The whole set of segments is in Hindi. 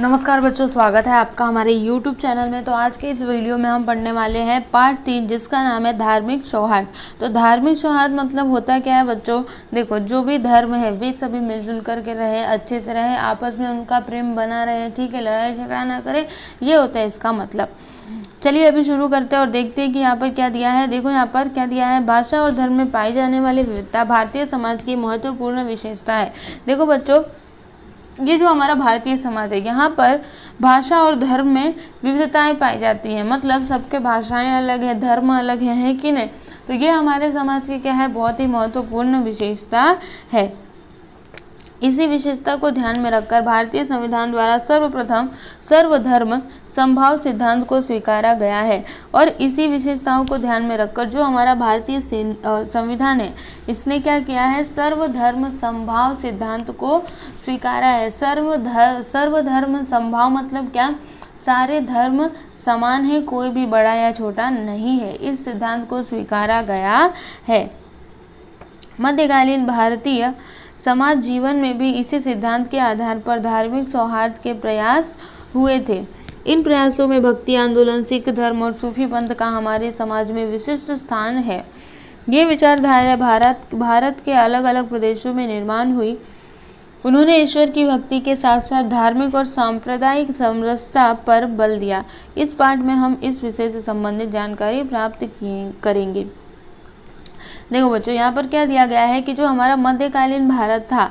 नमस्कार बच्चों, स्वागत है आपका हमारे YouTube चैनल में। तो आज के इस वीडियो में हम पढ़ने वाले हैं पार्ट 3, जिसका नाम है धार्मिक सौहार्द। तो धार्मिक सौहार्द मतलब होता क्या है बच्चों? देखो, जो भी धर्म है वे सभी मिलजुल करके रहे, अच्छे से रहे, आपस में उनका प्रेम बना रहे, ठीक है, लड़ाई झगड़ा ना करे, ये होता है इसका मतलब। चलिए अभी शुरू करते हैं और देखते हैं कि यहाँ पर क्या दिया है। देखो यहाँ पर क्या दिया है, भाषा और धर्म में पाई जाने वाली विविधता भारतीय समाज की महत्वपूर्ण विशेषता है। देखो बच्चों, ये जो हमारा भारतीय समाज है, यहाँ पर भाषा और धर्म में विविधताएं पाई जाती हैं। मतलब सबके भाषाएं अलग है, धर्म अलग है कि नहीं? तो ये हमारे समाज की क्या है, बहुत ही महत्वपूर्ण विशेषता है। इसी विशेषता को ध्यान में रखकर भारतीय संविधान द्वारा सर्वप्रथम सर्वधर्म समभाव सिद्धांत को स्वीकारा गया है। और इसी विशेषताओं को ध्यान में रखकर जो हमारा भारतीय संविधान है, इसने क्या किया है, सर्वधर्म समभाव सिद्धांत को स्वीकारा है। सर्वधर्म समभाव मतलब क्या? सारे धर्म समान है, कोई भी बड़ा या छोटा नहीं है। इस सिद्धांत को स्वीकारा गया है। मध्यकालीन भारतीय समाज जीवन में भी इसी सिद्धांत के आधार पर धार्मिक सौहार्द के प्रयास हुए थे। इन प्रयासों में भक्ति आंदोलन, सिख धर्म और सूफी पंथ का हमारे समाज में विशिष्ट स्थान है। ये विचारधारा भारत के अलग अलग प्रदेशों में निर्माण हुई। उन्होंने ईश्वर की भक्ति के साथ साथ धार्मिक और सांप्रदायिक समरसता पर बल दिया। इस पाठ में हम इस विषय से संबंधित जानकारी प्राप्त करेंगे। देखो बच्चों, यहाँ पर क्या दिया गया है कि जो हमारा मध्यकालीन भारत था,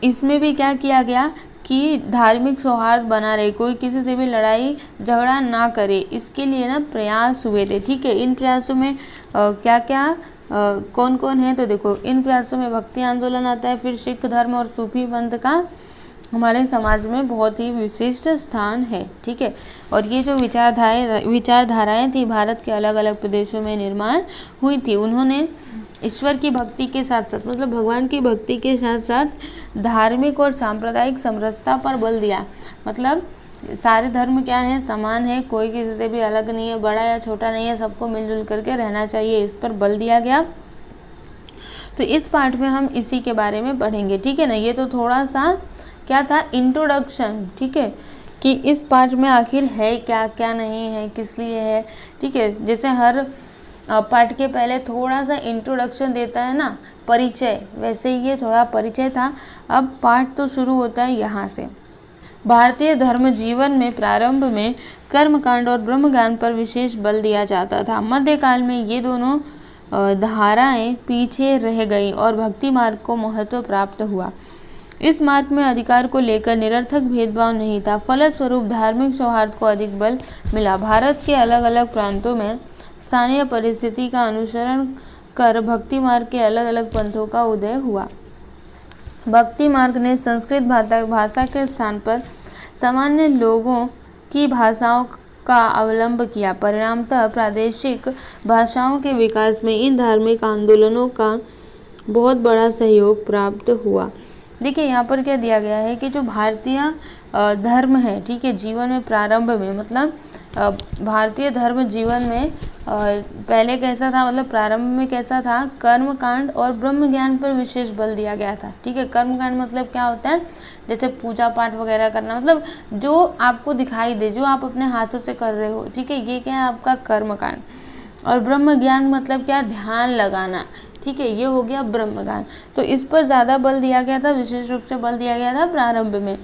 इसमें भी क्या किया गया कि धार्मिक सौहार्द बना रहे, कोई किसी से भी लड़ाई झगड़ा ना करे, इसके लिए ना प्रयास हुए थे। ठीक है, इन प्रयासों में क्या क्या कौन कौन है? तो देखो, इन प्रयासों में भक्ति आंदोलन आता है, फिर सिख धर्म और सूफी पंथ का हमारे समाज में बहुत ही विशिष्ट स्थान है। ठीक है, और ये जो विचारधाराएं थी भारत के अलग अलग प्रदेशों में निर्माण हुई थी। उन्होंने ईश्वर की भक्ति के साथ साथ, मतलब भगवान की भक्ति के साथ साथ धार्मिक और सांप्रदायिक समरसता पर बल दिया। मतलब सारे धर्म क्या है, समान है, कोई किसी से भी अलग नहीं है, बड़ा या छोटा नहीं है, सबको मिलजुल करके रहना चाहिए, इस पर बल दिया गया। तो इस पाठ में हम इसी के बारे में पढ़ेंगे। ठीक है ना, ये तो थोड़ा सा क्या था, इंट्रोडक्शन। ठीक है, कि इस पाठ में आखिर है क्या क्या नहीं है, किस लिए है। ठीक है, जैसे हर पाठ के पहले थोड़ा सा इंट्रोडक्शन देता है ना, परिचय, वैसे ही ये थोड़ा परिचय था। अब पाठ तो शुरू होता है यहाँ से। भारतीय धर्म जीवन में प्रारंभ में कर्मकांड और ब्रह्मज्ञान पर विशेष बल दिया जाता था। मध्यकाल में ये दोनों धाराएं पीछे रह गई और भक्ति मार्ग को महत्व प्राप्त हुआ। इस मार्ग में अधिकार को लेकर निरर्थक भेदभाव नहीं था। फलस्वरूप धार्मिक सौहार्द को अधिक बल मिला। भारत के अलग अलग प्रांतों में स्थानीय परिस्थिति का अनुसरण कर भक्ति मार्ग के अलग अलग पंथों का उदय हुआ। भक्ति मार्ग ने संस्कृत भाषा के स्थान पर सामान्य लोगों की भाषाओं का अवलंब किया। परिणामतः प्रादेशिक भाषाओं के विकास में इन धार्मिक आंदोलनों का बहुत बड़ा सहयोग प्राप्त हुआ। देखिए यहाँ पर क्या दिया गया है कि जो भारतीय धर्म है, ठीक है, जीवन में प्रारंभ में, मतलब भारतीय धर्म जीवन में पहले कैसा था, मतलब प्रारंभ में कैसा था, कर्मकांड और ब्रह्म ज्ञान पर विशेष बल दिया गया था। ठीक है, कर्मकांड मतलब क्या होता है, जैसे पूजा पाठ वगैरह करना, मतलब जो आपको दिखाई दे, जो आप अपने हाथों से कर रहे हो। ठीक है, ये क्या है आपका कर्मकांड। और ब्रह्म ज्ञान मतलब क्या, ध्यान लगाना। ठीक है, ये हो गया ब्रह्म ज्ञान। तो इस पर ज़्यादा बल दिया गया था, विशेष रूप से बल दिया गया था प्रारंभ में।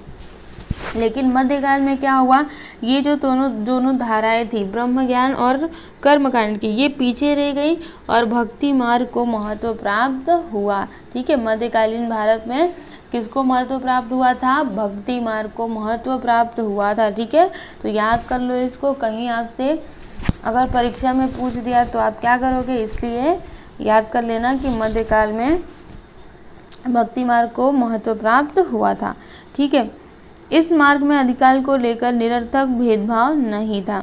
लेकिन मध्यकाल में क्या हुआ, ये जो दोनों धाराएं थी, ब्रह्म ज्ञान और कर्मकांड की, ये पीछे रह गई और भक्ति मार्ग को महत्व प्राप्त हुआ। ठीक है, मध्यकालीन भारत में किसको महत्व प्राप्त हुआ था, भक्ति मार्ग को महत्व प्राप्त हुआ था। ठीक है, तो याद कर लो इसको, कहीं आपसे अगर परीक्षा में पूछ दिया तो आप क्या करोगे, इसलिए याद कर लेना कि मध्यकाल में भक्ति मार्ग को महत्व प्राप्त हुआ था। ठीक है, इस मार्ग में अधिकार को लेकर निरर्थक भेदभाव नहीं था।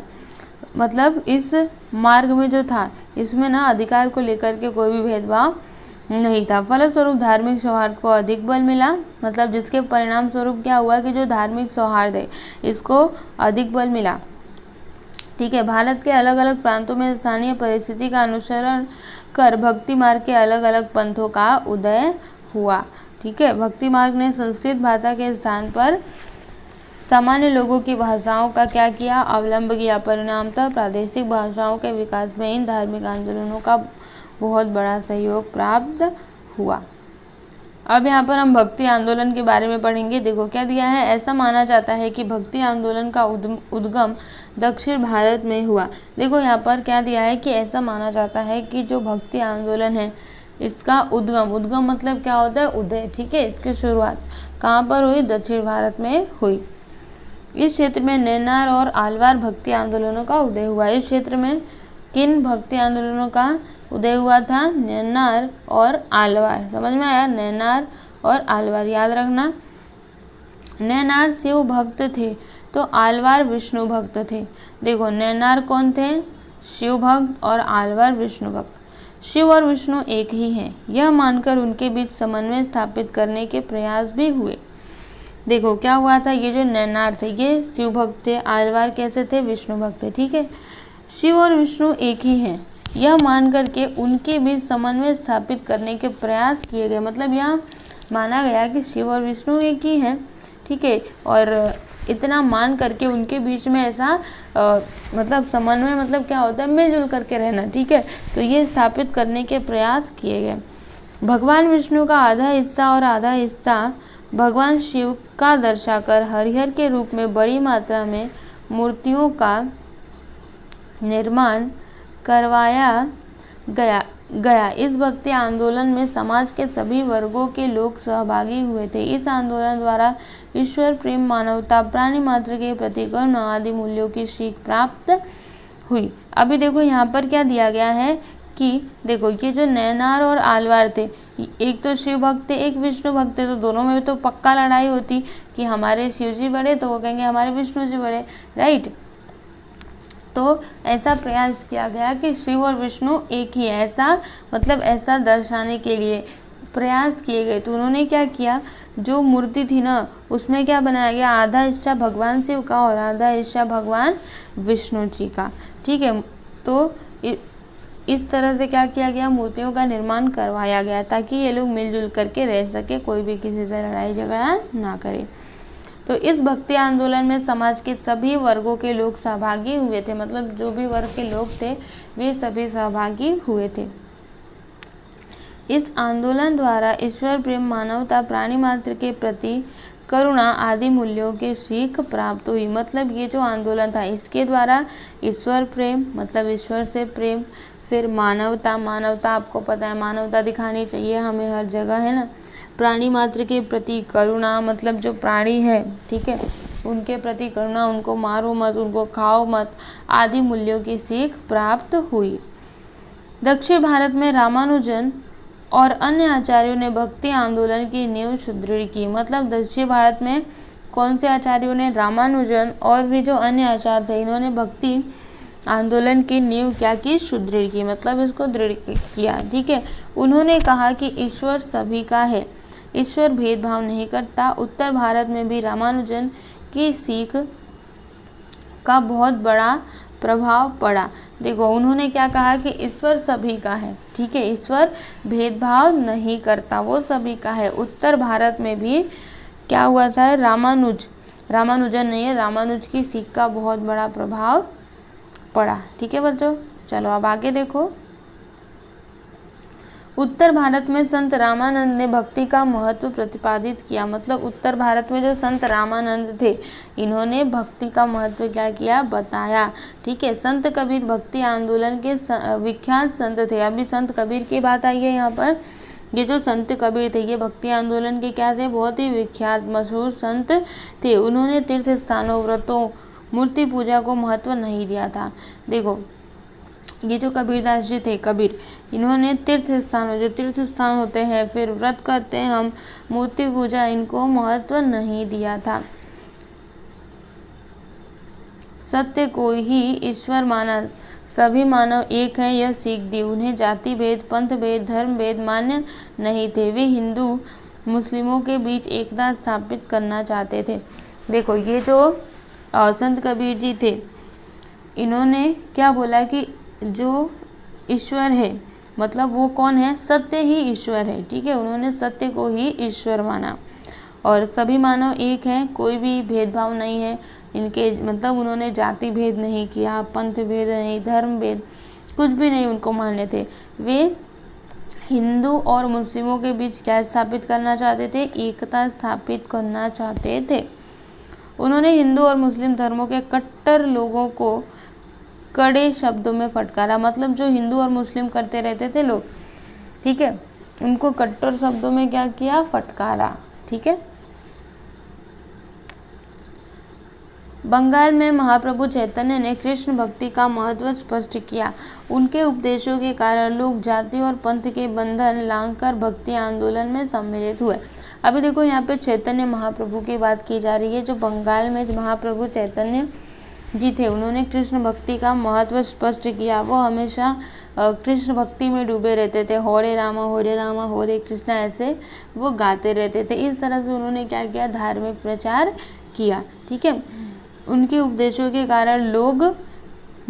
मतलब इस मार्ग में जो था, इसमें ना अधिकार को लेकर के कोई भी भेदभाव नहीं था। फलस्वरूप धार्मिक सौहार्द को अधिक बल मिला। मतलब जिसके परिणाम स्वरूप क्या हुआ कि जो धार्मिक सौहार्द है, इसको अधिक बल मिला। ठीक है, भारत के अलग अलग प्रांतों में स्थानीय परिस्थिति का अनुसरण कर भक्ति मार्ग के अलग अलग पंथों का उदय हुआ। ठीक है, भक्ति मार्ग ने संस्कृत भाषा के स्थान पर सामान्य लोगों की भाषाओं का क्या किया, अवलंब किया। परिणामतः प्रादेशिक भाषाओं के विकास में इन धार्मिक आंदोलनों का बहुत बड़ा सहयोग प्राप्त हुआ। अब यहाँ पर हम भक्ति आंदोलन के बारे में पढ़ेंगे। देखो क्या दिया है, ऐसा माना जाता है कि भक्ति आंदोलन का उद्गम दक्षिण भारत में हुआ। देखो यहाँ पर क्या दिया है कि ऐसा माना जाता है कि जो भक्ति आंदोलन है इसका उद्गम मतलब क्या होता है, उदय, ठीक है। इसकी शुरुआत कहाँ पर हुई, दक्षिण भारत में हुई। इस क्षेत्र में नैनार और आलवार भक्ति आंदोलनों का उदय हुआ। इस क्षेत्र में किन भक्ति आंदोलनों का उदय हुआ था, नैनार और आलवार। समझ में आया, नैनार और आलवार याद रखना। नैनार शिव भक्त थे तो आलवार विष्णु भक्त थे। देखो नैनार कौन थे, शिव भक्त, और आलवार विष्णु भक्त। शिव और विष्णु एक ही हैं, यह मानकर उनके बीच समन्वय स्थापित करने के प्रयास भी हुए। देखो क्या हुआ था, ये जो नैनार थे ये शिव भक्त थे, आलवार कैसे थे, विष्णु भक्त थे, ठीक है। शिव और विष्णु एक ही हैं, यह मान करके उनके बीच समन्वय स्थापित करने के प्रयास किए गए। मतलब यह माना गया कि शिव और विष्णु एक ही हैं, ठीक है, और इतना मान करके उनके बीच में ऐसा मतलब समन्वय मतलब क्या होता है, मिलजुल करके रहना, ठीक है। तो ये स्थापित करने के प्रयास किए गए। भगवान विष्णु का आधा हिस्सा और आधा हिस्सा भगवान शिव का दर्शाकर हरिहर के रूप में बड़ी मात्रा में मूर्तियों का निर्माण करवाया गया। इस भक्ति आंदोलन में समाज के सभी वर्गों के लोग सहभागी हुए थे। इस आंदोलन द्वारा ईश्वर प्रेम, मानवता, प्राणी मात्र के प्रति करुणा आदि मूल्यों की सीख प्राप्त हुई। अभी देखो यहाँ पर क्या दिया गया है कि देखो ये जो नैनार और आलवार थे, एक तो शिव भक्त थे, एक विष्णु भक्त थे, तो दोनों में तो पक्का लड़ाई होती कि हमारे शिव जी बड़े तो वो कहेंगे हमारे विष्णु जी बड़े, राइट। तो ऐसा प्रयास किया गया कि शिव और विष्णु एक ही है, ऐसा मतलब ऐसा दर्शाने के लिए प्रयास किए गए। तो उन्होंने क्या किया, जो मूर्ति थी ना उसमें क्या बनाया गया, आधा हिस्सा भगवान शिव का और आधा हिस्सा भगवान विष्णु जी का, ठीक है। तो इस तरह से क्या किया गया, मूर्तियों का निर्माण करवाया गया ताकि ये लोग मिलजुल करके रह सके, कोई भी किसी से लड़ाई झगड़ा ना करे। तो इस भक्ति आंदोलन में समाज के सभी वर्गों के लोग सहभागी हुए थे, मतलब जो भी वर्ग के लोग थे वे सभी सहभागी हुए थे। इस आंदोलन द्वारा ईश्वर प्रेम, मानवता, प्राणी मात्र के प्रति करुणा आदि मूल्यों की सीख प्राप्त हुई। मतलब ये जो आंदोलन था इसके द्वारा ईश्वर प्रेम मतलब ईश्वर से प्रेम, फिर मानवता, मानवता आपको पता है मानवता दिखानी चाहिए हमें हर जगह, है ना। प्राणी मात्र के प्रति करुणा मतलब जो प्राणी है, ठीक है, उनके प्रति करुणा, उनको मारो मत, उनको खाओ मत आदि मूल्यों की सीख प्राप्त हुई। दक्षिण भारत में रामानुजन और अन्य आचार्यों ने भक्ति आंदोलन की नींव सुदृढ़ की। मतलब दक्षिण भारत में कौन से आचार्यों ने, रामानुजन और भी जो अन्य आचार्य थे, इन्होंने भक्ति आंदोलन की नींव क्या की, सुदृढ़ की, मतलब इसको दृढ़ किया, ठीक है। उन्होंने कहा कि ईश्वर सभी का है, ईश्वर भेदभाव नहीं करता। उत्तर भारत में भी रामानुजन की सीख का बहुत बड़ा प्रभाव पड़ा। देखो उन्होंने क्या कहा कि ईश्वर सभी का है, ठीक है, ईश्वर भेदभाव नहीं करता, वो सभी का है। उत्तर भारत में भी क्या हुआ था, रामानुजन नहीं है, रामानुज की सीख का बहुत बड़ा प्रभाव पड़ा, ठीक है बच्चों। चलो अब आगे देखो। उत्तर भारत में संत रामानंद ने भक्ति का महत्व प्रतिपादित किया। मतलब उत्तर भारत में जो संत रामानंद थे इन्होंने भक्ति का महत्व क्या किया, बताया, ठीक है। संत कबीर भक्ति आंदोलन के विख्यात संत थे। अभी संत कबीर की बात आई है यहाँ पर। ये जो संत कबीर थे ये भक्ति आंदोलन के क्या थे, बहुत ही विख्यात मशहूर संत थे। उन्होंने तीर्थ स्थानों, व्रतों, मूर्ति पूजा को महत्व नहीं दिया था। देखो ये जो कबीरदास जी थे, कबीर, इन्होंने तीर्थ स्थानों, जो तीर्थ स्थान होते हैं, फिर व्रत करते हैं हम, मूर्ति पूजा, इनको महत्व नहीं दिया था। सत्य को ही ईश्वर माना, सभी मानव एक हैं यह सीख दी। उन्हें जाति भेद, पंथ भेद, धर्म भेद मान्य नहीं थे। वे हिंदू मुस्लिमों के बीच एकता स्थापित करना चाहते थे। देखो ये जो संत कबीर जी थे इन्होंने क्या बोला कि जो ईश्वर है मतलब वो कौन है, सत्य ही ईश्वर है, ठीक है। उन्होंने सत्य को ही ईश्वर माना और सभी मानव एक हैं, कोई भी भेदभाव नहीं है इनके, मतलब उन्होंने जाति भेद नहीं किया, पंथ भेद नहीं, धर्म भेद कुछ भी नहीं उनको मानने थे। वे हिंदू और मुस्लिमों के बीच क्या स्थापित करना चाहते थे? एकता स्थापित करना चाहते थे। उन्होंने हिंदू और मुस्लिम धर्मों के कट्टर लोगों को कड़े शब्दों में फटकारा, मतलब जो हिंदू और मुस्लिम करते रहते थे लोग, ठीक है, उनको कट्टर शब्दों में क्या किया? फटकारा। ठीक है। बंगाल में महाप्रभु चैतन्य ने कृष्ण भक्ति का महत्व स्पष्ट किया। उनके उपदेशों के कारण लोग जाति और पंथ के बंधन लांघकर भक्ति आंदोलन में सम्मिलित हुए। अभी देखो यहाँ पे चैतन्य महाप्रभु की बात की जा रही है। जो बंगाल में महाप्रभु चैतन्य जी थे, उन्होंने कृष्ण भक्ति का महत्व स्पष्ट किया। वो हमेशा कृष्ण भक्ति में डूबे रहते थे, हरे रामा हरे कृष्णा ऐसे वो गाते रहते थे। इस तरह से उन्होंने क्या किया? धार्मिक प्रचार किया। ठीक है। उनके उपदेशों के कारण लोग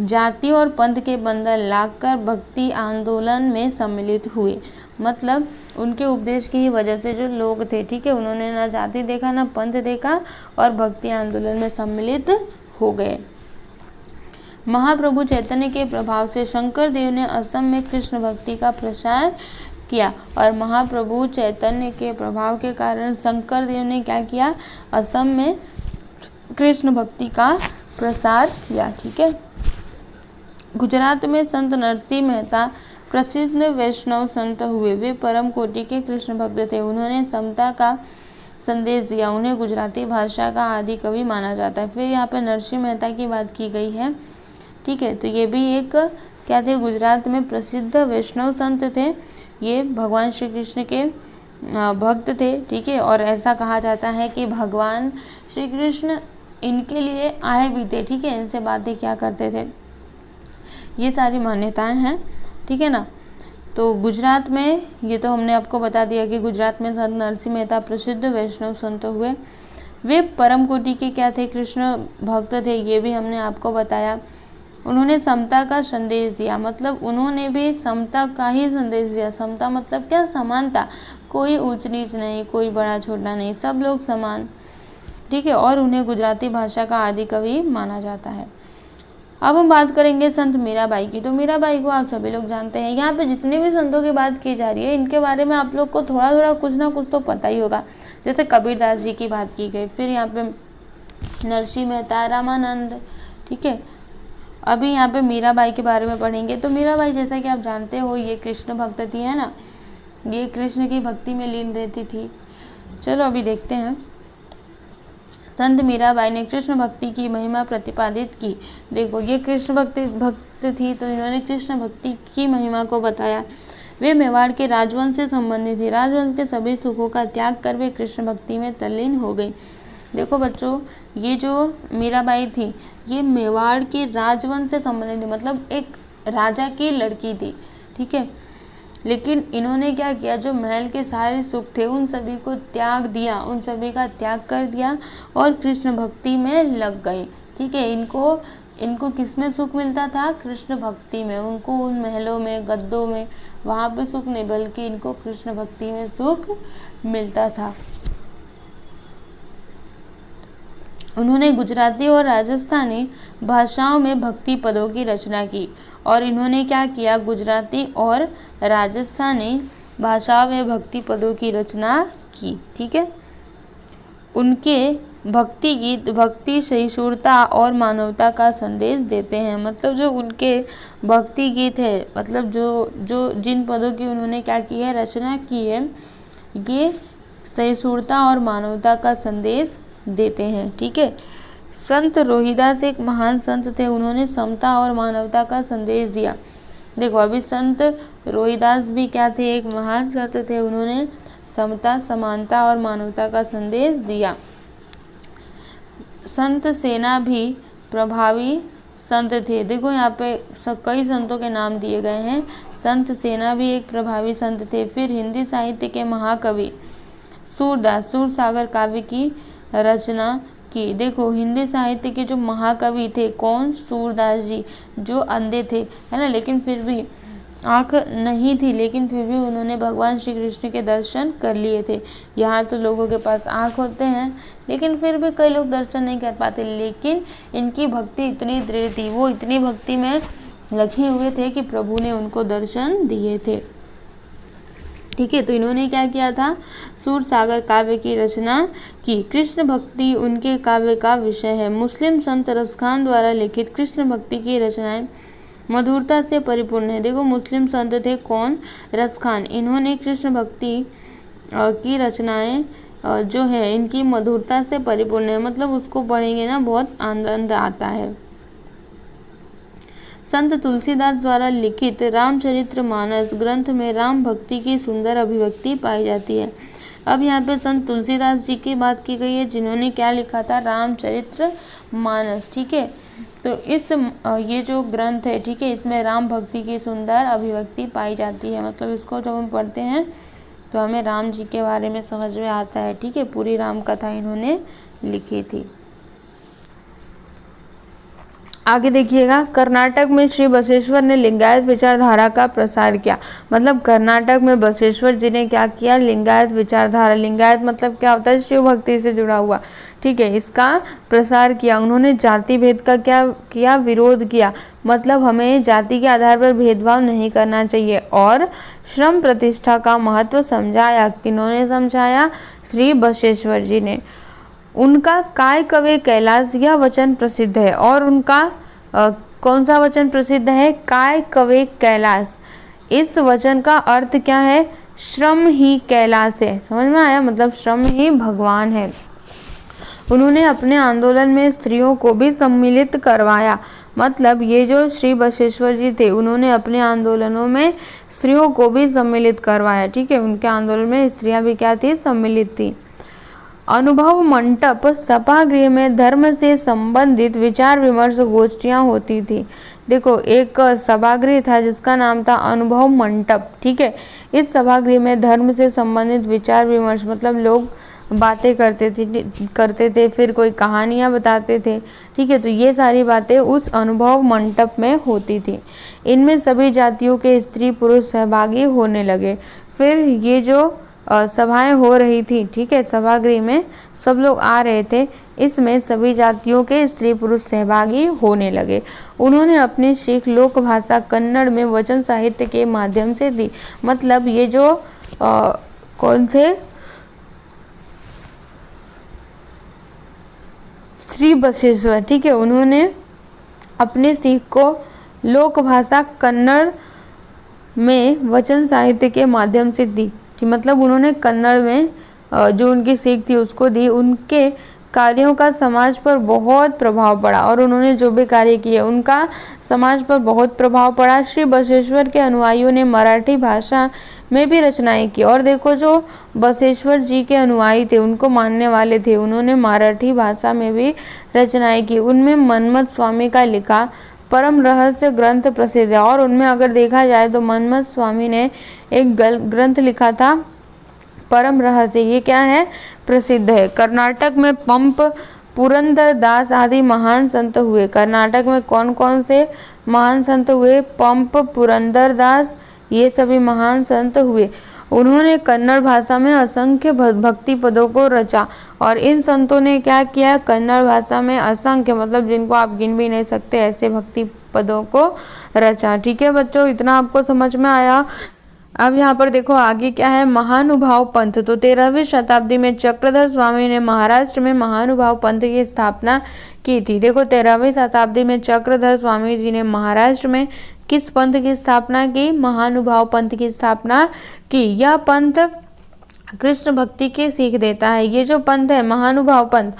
जाति और पंथ के बंधन लांघकर भक्ति आंदोलन में सम्मिलित हुए। मतलब उनके उपदेश की ही वजह से जो लोग थे, ठीक है, उन्होंने ना जाति देखा ना पंथ देखा और भक्ति आंदोलन में सम्मिलित हो गए। महाप्रभु चैतन्य के प्रभाव से शंकर देव ने असम में कृष्ण भक्ति का प्रसार किया और महाप्रभु चैतन्य के प्रभाव के कारण शंकर देव ने क्या किया? असम में कृष्ण भक्ति का प्रसार किया। ठीक है। गुजरात में संत नरसिंह मेहता प्रसिद्ध वैष्णव संत हुए। वे परम कोटि के कृष्ण भक्त थे। उन्होंने समता का संदेश दिया। उन्हें गुजराती भाषा का आदि कवि माना जाता है। फिर यहाँ पे नरसिंह मेहता की बात की गई है। ठीक है। तो ये भी एक क्या थे? गुजरात में प्रसिद्ध वैष्णव संत थे। ये भगवान श्री कृष्ण के भक्त थे। ठीक है। और ऐसा कहा जाता है कि भगवान श्री कृष्ण इनके लिए आए भी थे। ठीक है। इनसे बातें क्या करते थे, ये सारी मान्यताएं हैं। ठीक है ना। तो गुजरात में ये तो हमने आपको बता दिया कि गुजरात में संत नरसिंह मेहता प्रसिद्ध वैष्णव संत हुए। वे परम कोटि के क्या थे? कृष्ण भक्त थे। ये भी हमने आपको बताया। उन्होंने समता का संदेश दिया, मतलब उन्होंने भी समता का ही संदेश दिया। समता मतलब क्या? समानता, कोई ऊंच नीच नहीं, कोई बड़ा छोटा नहीं, सब लोग समान। ठीक है। और उन्हें गुजराती भाषा का आदि कवि माना जाता है। अब हम बात करेंगे संत मीराबाई की। तो मीराबाई को आप सभी लोग जानते हैं। यहाँ पे जितने भी संतों की बात की जा रही है, इनके बारे में आप लोग को थोड़ा थोड़ा कुछ ना कुछ तो पता ही होगा। जैसे कबीरदास जी की बात की गई, फिर यहाँ पे नरसिंह मेहता, रामानंद। ठीक है। अभी यहाँ पे मीराबाई के बारे में पढ़ेंगे। तो मीराबाई जैसा कि आप जानते हो, ये कृष्ण भक्त थी, है ना। ये कृष्ण की भक्ति में लीन रहती थी। चलो अभी देखते हैं। संत मीराबाई ने कृष्ण भक्ति की महिमा प्रतिपादित की। देखो, ये कृष्ण भक्त थी, तो इन्होंने कृष्ण भक्ति की महिमा को बताया। वे मेवाड़ के राजवंश से संबंधित थी। राजवंश के सभी सुखों का त्याग कर वे कृष्ण भक्ति में तल्लीन हो गई। देखो बच्चों, ये जो मीराबाई थी, ये मेवाड़ के राजवंश से संबंधित थी, मतलब एक राजा की लड़की थी। ठीक है। लेकिन इन्होंने क्या किया? जो महल के सारे सुख थे उन सभी को त्याग दिया, उन सभी का त्याग कर दिया और कृष्ण भक्ति में लग गए। ठीक है। इनको किस में सुख मिलता था? कृष्ण भक्ति में। उनको उन महलों में, गद्दों में, वहाँ पे सुख नहीं, बल्कि इनको कृष्ण भक्ति में सुख मिलता था। उन्होंने गुजराती और राजस्थानी भाषाओं में भक्ति पदों की रचना की। और इन्होंने क्या किया? गुजराती और राजस्थानी भाषाओं में भक्ति पदों की रचना की। ठीक है। उनके भक्ति गीत भक्ति, सहिष्णुता और मानवता का संदेश देते हैं। मतलब जो उनके भक्ति गीत है, मतलब जो जिन पदों की उन्होंने क्या की है? रचना की है, ये सहिष्णुता और मानवता का संदेश देते हैं। ठीक है। संत रोहिदास एक महान संत थे। उन्होंने समता और मानवता का संदेश दिया। देखो, अभी संत रोहिदास भी क्या थे? एक महान संत थे। उन्होंने समता, समानता और मानवता का संदेश दिया। संत सेना भी प्रभावी संत थे। देखो यहाँ पे कई संतों के नाम दिए गए हैं। संत सेना भी एक प्रभावी संत थे। फिर हिंदी साहित्य के महाकवि सूरदास, सूरसागर काव्य की रचना की। देखो, हिंदी साहित्य के जो महाकवि थे, कौन? सूरदास जी, जो अंधे थे, है ना, लेकिन फिर भी आँख नहीं थी, लेकिन फिर भी उन्होंने भगवान श्री कृष्ण के दर्शन कर लिए थे। यहाँ तो लोगों के पास आँख होते हैं, लेकिन फिर भी कई लोग दर्शन नहीं कर पाते, लेकिन इनकी भक्ति इतनी दृढ़ थी, वो इतनी भक्ति में लगे हुए थे कि प्रभु ने उनको दर्शन दिए थे। ठीक है, तो इन्होंने क्या किया था, सूर सागर काव्य की रचना की। कृष्ण भक्ति उनके काव्य का विषय है। मुस्लिम संत रसखान द्वारा लिखित कृष्ण भक्ति की रचनाएं मधुरता से परिपूर्ण है। देखो मुस्लिम संत थे कौन, रसखान। इन्होंने कृष्ण भक्ति की रचनाएं जो है इनकी मधुरता से परिपूर्ण है, मतलब उसको पढ़ेंगे ना बहुत आनंद आता है। संत तुलसीदास द्वारा लिखित रामचरितमानस ग्रंथ में राम भक्ति की सुंदर अभिव्यक्ति पाई जाती है। अब यहाँ पे संत तुलसीदास जी की बात की गई है, जिन्होंने क्या लिखा था, रामचरितमानस। ठीक है, तो इस ये जो ग्रंथ है, ठीक है, इसमें राम भक्ति की सुंदर अभिव्यक्ति पाई जाती है। मतलब इसको जब हम पढ़ते हैं तो हमें राम जी के बारे में समझ में आता है। ठीक है, पूरी राम कथा इन्होंने लिखी थी। आगे देखिएगा, कर्नाटक में श्री बसवेश्वर ने लिंगायत विचारधारा का प्रसार किया। मतलब कर्नाटक में बसवेश्वर जी ने क्या किया, लिंगायत विचारधारा, लिंगायत मतलब क्या होता है, शिव भक्ति से जुड़ा हुआ। ठीक है, इसका प्रसार किया। उन्होंने जाति भेद का क्या किया, विरोध किया। मतलब हमें जाति के आधार पर भेदभाव नहीं करना चाहिए। और श्रम प्रतिष्ठा का महत्व समझाया। किन्होंने समझाया, श्री बसवेश्वर जी ने। उनका काय कवे कैलाश यह वचन प्रसिद्ध है। और उनका कौन सा वचन प्रसिद्ध है, काय कवे कैलाश। इस वचन का अर्थ क्या है, श्रम ही कैलाश है। समझ में आया, मतलब श्रम ही भगवान है। उन्होंने अपने आंदोलन में स्त्रियों को भी सम्मिलित करवाया। मतलब ये जो श्री बसवेश्वर जी थे, उन्होंने अपने आंदोलनों में स्त्रियों को भी सम्मिलित करवाया। ठीक है, उनके आंदोलन में स्त्रियां भी क्या थी, सम्मिलित थी। अनुभव मंटप सभागृह में धर्म से संबंधित विचार विमर्श गोष्ठियां होती थी। देखो एक सभागृह था जिसका नाम था अनुभव मंटप। ठीक है, इस सभागृह में धर्म से संबंधित विचार विमर्श, मतलब लोग बातें करते थे, फिर कोई कहानियां बताते थे। ठीक है, तो ये सारी बातें उस अनुभव मंटप में होती थी। इनमें सभी जातियों के स्त्री पुरुष सहभागी होने लगे। फिर ये जो सभाएं हो रही थी, ठीक है, सभागृह में सब लोग आ रहे थे, इसमें सभी जातियों के स्त्री पुरुष सहभागी होने लगे। उन्होंने अपनी सीख लोक भाषा कन्नड़ में वचन साहित्य के माध्यम से दी। मतलब ये जो कौन थे, श्री बसवेश्वर। ठीक है, उन्होंने अपने सीख को लोक भाषा कन्नड़ में वचन साहित्य के माध्यम से दी। कि मतलब उन्होंने कन्नड़ में जो उनकी सीख थी उसको दी। उनके कार्यों का समाज पर बहुत प्रभाव पड़ा, और उन्होंने जो भी कार्य किए उनका समाज पर बहुत प्रभाव पड़ा। श्री बसवेश्वर के अनुयायियों ने मराठी भाषा में भी रचनाएं की। और देखो जो बसवेश्वर जी के अनुयायी थे, उनको मानने वाले थे, उन्होंने मराठी भाषा में भी रचनाएं की। उनमें मनमत स्वामी का लिखा परम रहस्य ग्रंथ प्रसिद्ध है। और उनमें अगर देखा जाए तो मनमत स्वामी ने एक ग्रंथ लिखा था परम रहस्य, ये क्या है, प्रसिद्ध है। कर्नाटक में पंप पुरंदर दास आदि महान संत हुए। कर्नाटक में कौन कौन से महान संत हुए, पंप पुरंदर दास, ये सभी महान संत हुए। उन्होंने कन्नड़ भाषा में असंख्य भक्ति पदों को रचा। और इन संतों ने क्या किया, कन्नड़ भाषा में असंख्य, मतलब जिनको आप गिन भी नहीं सकते, ऐसे भक्ति पदों को रचा। ठीक है बच्चों, इतना आपको समझ में आया। अब यहाँ पर देखो आगे क्या है, महानुभाव पंथ। तो 13वीं शताब्दी में चक्रधर स्वामी ने महाराष्ट्र में महानुभाव पंथ की स्थापना की थी। देखो 13वीं शताब्दी में चक्रधर स्वामी जी ने महाराष्ट्र में किस पंथ की स्थापना की, महानुभाव पंथ की स्थापना की। यह पंथ कृष्ण भक्ति की सीख देता है। ये जो पंथ है महानुभाव पंथ,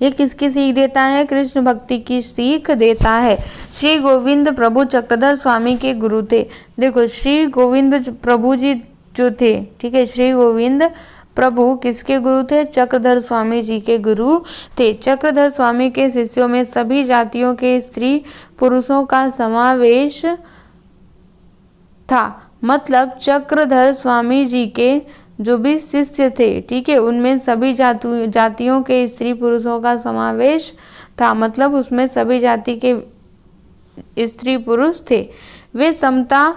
ये किसकी सीख देता है, कृष्ण भक्ति की सीख देता है। श्री गोविंद प्रभु चक्रधर स्वामी के गुरु थे। देखो श्री गोविंद प्रभु जी जो थे, ठीक है, श्री गोविंद प्रभु किसके गुरु थे, चक्रधर स्वामी जी के गुरु थे। चक्रधर स्वामी के शिष्यों में सभी जातियों के स्त्री पुरुषों का समावेश था। मतलब चक्रधर स्वामी जी के जो भी शिष्य थे, ठीक है, उनमें सभी जातियों के स्त्री पुरुषों का समावेश था। मतलब उसमें सभी जाति के स्त्री पुरुष थे। वे समता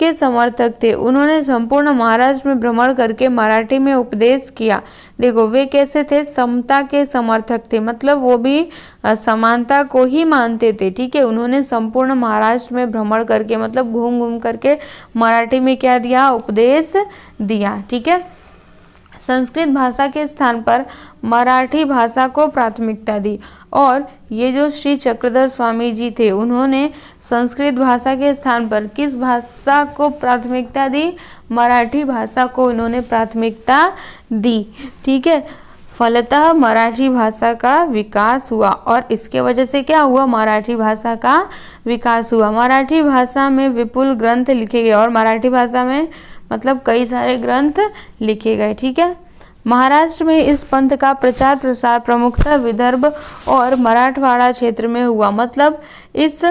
के समर्थक थे। उन्होंने संपूर्ण महाराष्ट्र में भ्रमण करके मराठी में उपदेश किया। देखो वे कैसे थे, समता के समर्थक थे, मतलब वो भी समानता को ही मानते थे। ठीक है, उन्होंने संपूर्ण महाराष्ट्र में भ्रमण करके मतलब घूम घूम करके मराठी में क्या दिया, उपदेश दिया। ठीक है, संस्कृत भाषा के स्थान पर मराठी भाषा को प्राथमिकता दी। और ये जो श्री चक्रधर स्वामी जी थे, उन्होंने संस्कृत भाषा के स्थान पर किस भाषा को प्राथमिकता दी, मराठी भाषा को इन्होंने प्राथमिकता दी। ठीक है, फलतः मराठी भाषा का विकास हुआ और इसके वजह से क्या हुआ, मराठी भाषा का विकास हुआ। मराठी भाषा में विपुल ग्रंथ लिखे गए और मराठी भाषा में मतलब कई सारे ग्रंथ लिखे गए। ठीक है, महाराष्ट्र में इस पंथ का प्रचार प्रसार प्रमुखतः विदर्भ और मराठवाड़ा क्षेत्र में हुआ। मतलब इस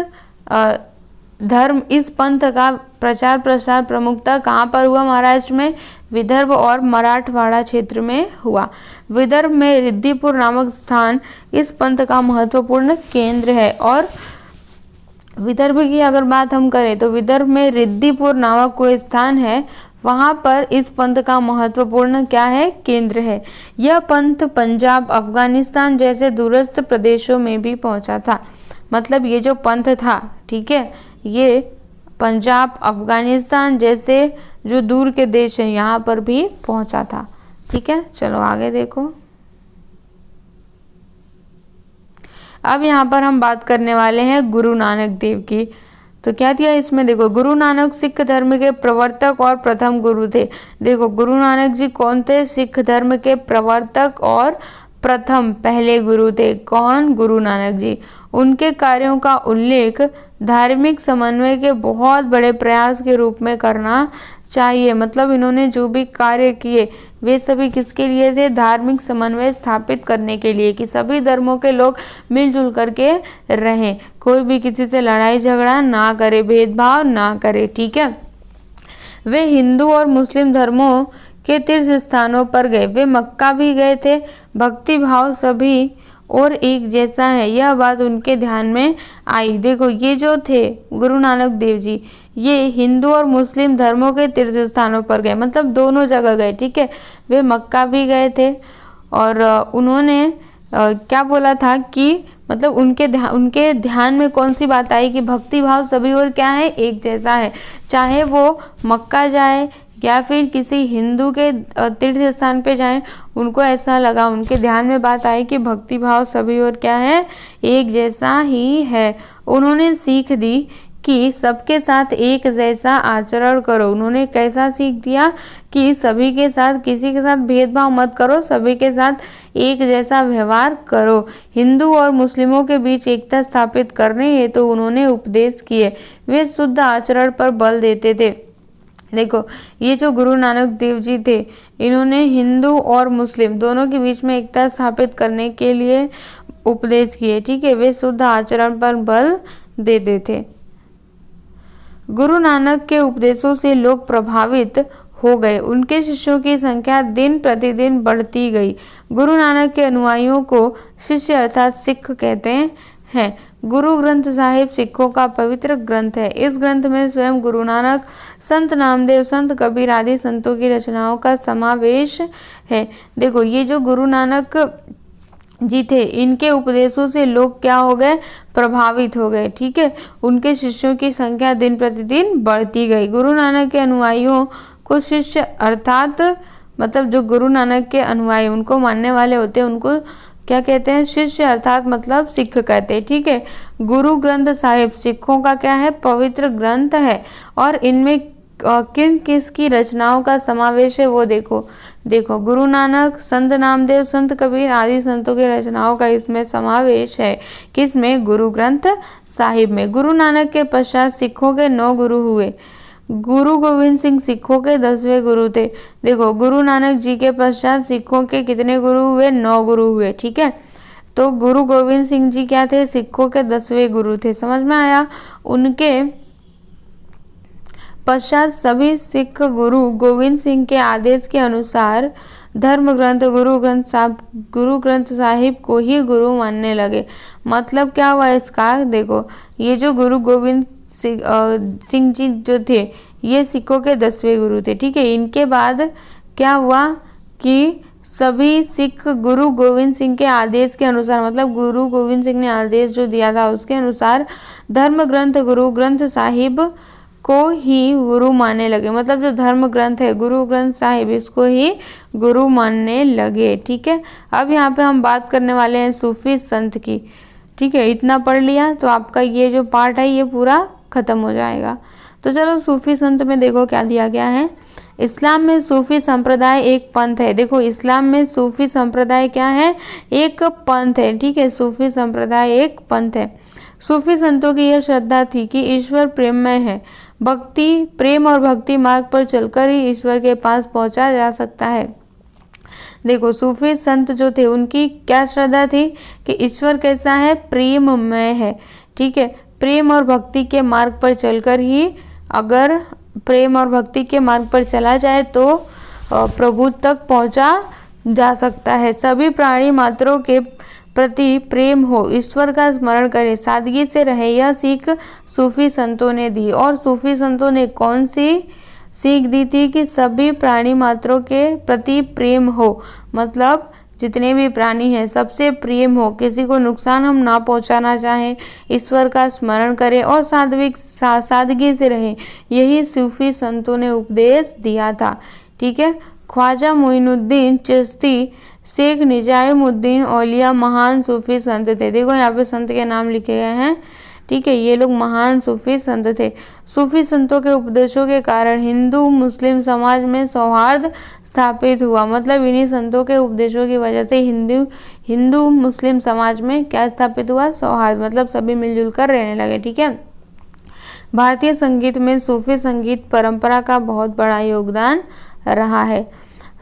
पंथ का प्रचार प्रसार प्रमुखतः कहाँ पर हुआ, महाराष्ट्र में विदर्भ और मराठवाड़ा क्षेत्र में हुआ। विदर्भ में रिद्धिपुर नामक स्थान इस पंथ का महत्वपूर्ण केंद्र है। और विदर्भ की अगर बात हम करें तो विदर्भ में रिद्धिपुर नामक कोई स्थान है, वहाँ पर इस पंथ का महत्वपूर्ण क्या है, केंद्र है। यह पंथ पंजाब, अफगानिस्तान जैसे दूरस्थ प्रदेशों में भी पहुँचा था। मतलब ये जो पंथ था, ठीक है, ये पंजाब, अफगानिस्तान जैसे जो दूर के देश हैं यहाँ पर भी पहुँचा था। ठीक है, चलो आगे देखो। अब यहाँ पर हम बात करने वाले हैं गुरु नानक देव की। तो क्या दिया इसमें, देखो गुरु नानक सिख धर्म के प्रवर्तक और प्रथम गुरु थे। देखो गुरु नानक जी कौन थे, सिख धर्म के प्रवर्तक और प्रथम पहले गुरु थे। कौन, गुरु नानक जी। उनके कार्यों का उल्लेख धार्मिक समन्वय के बहुत बड़े प्रयास के रूप में करना चाहिए। मतलब इन्होंने जो भी कार्य किए वे सभी किसके लिए थे, धार्मिक समन्वय स्थापित करने के लिए, कि सभी धर्मों के लोग मिलजुल करके रहें, कोई भी किसी से लड़ाई झगड़ा ना करे, भेदभाव ना करे। ठीक है, वे हिंदू और मुस्लिम धर्मों के तीर्थ स्थानों पर गए, वे मक्का भी गए थे। भक्ति भाव सभी और एक जैसा है, यह बात उनके ध्यान में आई। देखो ये जो थे गुरु नानक देव जी, ये हिंदू और मुस्लिम धर्मों के तीर्थ स्थानों पर गए, मतलब दोनों जगह गए। ठीक है, वे मक्का भी गए थे और उन्होंने क्या बोला था कि मतलब उनके ध्यान में कौन सी बात आई कि भक्ति भाव सभी और क्या है, एक जैसा है। चाहे वो मक्का जाए या फिर किसी हिंदू के तीर्थ स्थान पे जाएं, उनको ऐसा लगा, उनके ध्यान में बात आई कि भक्ति भाव सभी और क्या है, एक जैसा ही है। उन्होंने सीख दी कि सबके साथ एक जैसा आचरण करो। उन्होंने कैसा सीख दिया कि सभी के साथ, किसी के साथ भेदभाव मत करो, सभी के साथ एक जैसा व्यवहार करो। हिंदू और मुस्लिमों के बीच एकता स्थापित करने हेतु उन्होंने उपदेश किए। वे शुद्ध आचरण पर बल देते थे। देखो ये जो गुरु नानक देव जी थे, इन्होंने हिंदू और मुस्लिम दोनों के बीच में एकता स्थापित करने के लिए उपदेश किए। ठीक है, वे शुद्ध आचरण पर बल देते थे। गुरु नानक के उपदेशों से लोग प्रभावित हो गए, उनके शिष्यों की संख्या दिन प्रतिदिन बढ़ती गई। गुरु नानक के अनुयायियों को शिष्य अर्थात सिख कहते हैं। गुरु ग्रंथ साहिब सिखों का पवित्र ग्रंथ है। इस ग्रंथ में स्वयं गुरु नानक, संत नामदेव, संत कबीर आदि संतों की रचनाओं का समावेश है। देखो ये जो गुरु नानक जी थे, इनके उपदेशों से लोग क्या हो गए, प्रभावित हो गए। ठीक है, उनके शिष्यों की संख्या दिन प्रतिदिन बढ़ती गई। गुरु नानक के अनुयायियों को शिष्य अर्थात मतलब जो गुरु नानक के अनुयायी, उनको मानने वाले होते हैं, उनको क्या कहते हैं, शिष्य अर्थात मतलब सिख कहते हैं। ठीक है, गुरु ग्रंथ साहिब सिखों का क्या है, पवित्र ग्रंथ है। और इनमें किन किसकी रचनाओं का समावेश है वो देखो गुरु नानक, संत नामदेव, संत कबीर आदि संतों की रचनाओं का इसमें समावेश है। किसमें, गुरु ग्रंथ साहिब में। गुरु नानक के पश्चात सिखों के 9 गुरु हुए। गुरु गोविंद सिंह सिखों के 10वें गुरु थे। देखो गुरु नानक जी के पश्चात सिखों के कितने गुरु हुए, 9 गुरु हुए। ठीक है, तो गुरु गोविंद सिंह जी क्या थे, सिखों के 10वें गुरु थे। समझ में आया। उनके पश्चात सभी सिख गुरु गोविंद सिंह के आदेश के अनुसार धर्म ग्रंथ गुरु ग्रंथ साहिब को ही गुरु मानने लगे। मतलब क्या हुआ इसका, देखो ये जो गुरु गोविंद सिंह जी जो थे, ये सिखों के 10वें गुरु थे। ठीक है, इनके बाद क्या हुआ कि सभी सिख गुरु गोविंद सिंह के आदेश के अनुसार, मतलब गुरु गोविंद सिंह ने आदेश जो दिया था उसके अनुसार धर्म ग्रंथ गुरु ग्रंथ साहिब को ही गुरु मानने लगे। मतलब जो धर्म ग्रंथ है गुरु ग्रंथ साहिब, इसको ही गुरु मानने लगे। ठीक है, अब यहाँ पे हम बात करने वाले हैं सूफी संत की। ठीक है, इतना पढ़ लिया तो आपका ये जो पार्ट है ये पूरा खत्म हो जाएगा। तो चलो सूफी संत में देखो क्या दिया गया है। इस्लाम में सूफी संप्रदाय एक पंथ है। देखो इस्लाम में सूफी संप्रदाय क्या है, एक पंथ है। ठीक है, सूफी संप्रदाय एक पंथ है। सूफी संतों की यह श्रद्धा थी कि ईश्वर प्रेममय है, भक्ति प्रेम और भक्ति मार्ग पर चलकर ही ईश्वर के पास पहुंचा जा सकता है। देखो सूफी संत जो थे उनकी क्या श्रद्धा थी कि ईश्वर कैसा है, प्रेममय है। ठीक है, प्रेम और भक्ति के मार्ग पर चलकर ही, अगर प्रेम और भक्ति के मार्ग पर चला जाए तो प्रभु तक पहुंचा जा सकता है। सभी प्राणी मात्रों के प्रति प्रेम हो, ईश्वर का स्मरण करे, सादगी से रहे, यह सीख सूफी संतों ने दी। और सूफी संतों ने कौन सी सीख दी थी कि सभी प्राणी मात्रों के प्रति प्रेम हो, मतलब जितने भी प्राणी हैं सबसे प्रेम हो, किसी को नुकसान हम ना पहुंचाना चाहें, ईश्वर का स्मरण करें और सादगी से रहें, यही सूफी संतों ने उपदेश दिया था। ठीक है, ख्वाजा मोइनुद्दीन चिश्ती, शेख निजामुद्दीन औलिया महान सूफी संत थे। देखो यहाँ पे संत के नाम लिखे गए हैं। ठीक है, ये लोग महान सूफी संत थे। सूफी संतों के उपदेशों के कारण हिंदू मुस्लिम समाज में सौहार्द स्थापित हुआ। मतलब इन्हीं संतों के उपदेशों की वजह से हिंदू मुस्लिम समाज में क्या स्थापित हुआ, सौहार्द, मतलब सभी मिलजुल कर रहने लगे। ठीक है, भारतीय संगीत में सूफी संगीत परंपरा का बहुत बड़ा योगदान रहा है।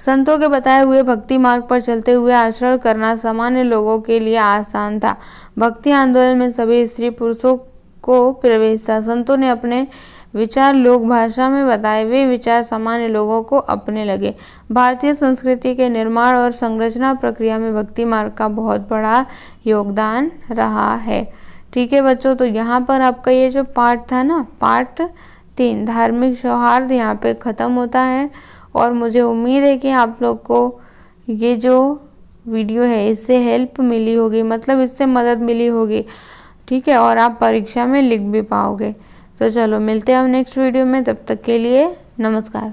संतों के बताए हुए भक्ति मार्ग पर चलते हुए आचरण करना सामान्य लोगों के लिए आसान था। भक्ति आंदोलन में सभी स्त्री पुरुषों को प्रवेश था। संतों ने अपने विचार लोक भाषा में बताए, वे विचार सामान्य लोगों को अपने लगे। भारतीय संस्कृति के निर्माण और संरचना प्रक्रिया में भक्ति मार्ग का बहुत बड़ा योगदान रहा है। ठीक है बच्चों, तो यहाँ पर आपका ये जो पार्ट था ना, पार्ट 3 धार्मिक सौहार्द, यहाँ पे ख़त्म होता है। और मुझे उम्मीद है कि आप लोग को ये जो वीडियो है इससे हेल्प मिली होगी, मतलब इससे मदद मिली होगी। ठीक है, और आप परीक्षा में लिख भी पाओगे। तो चलो मिलते हैं हम नेक्स्ट वीडियो में, तब तक के लिए नमस्कार।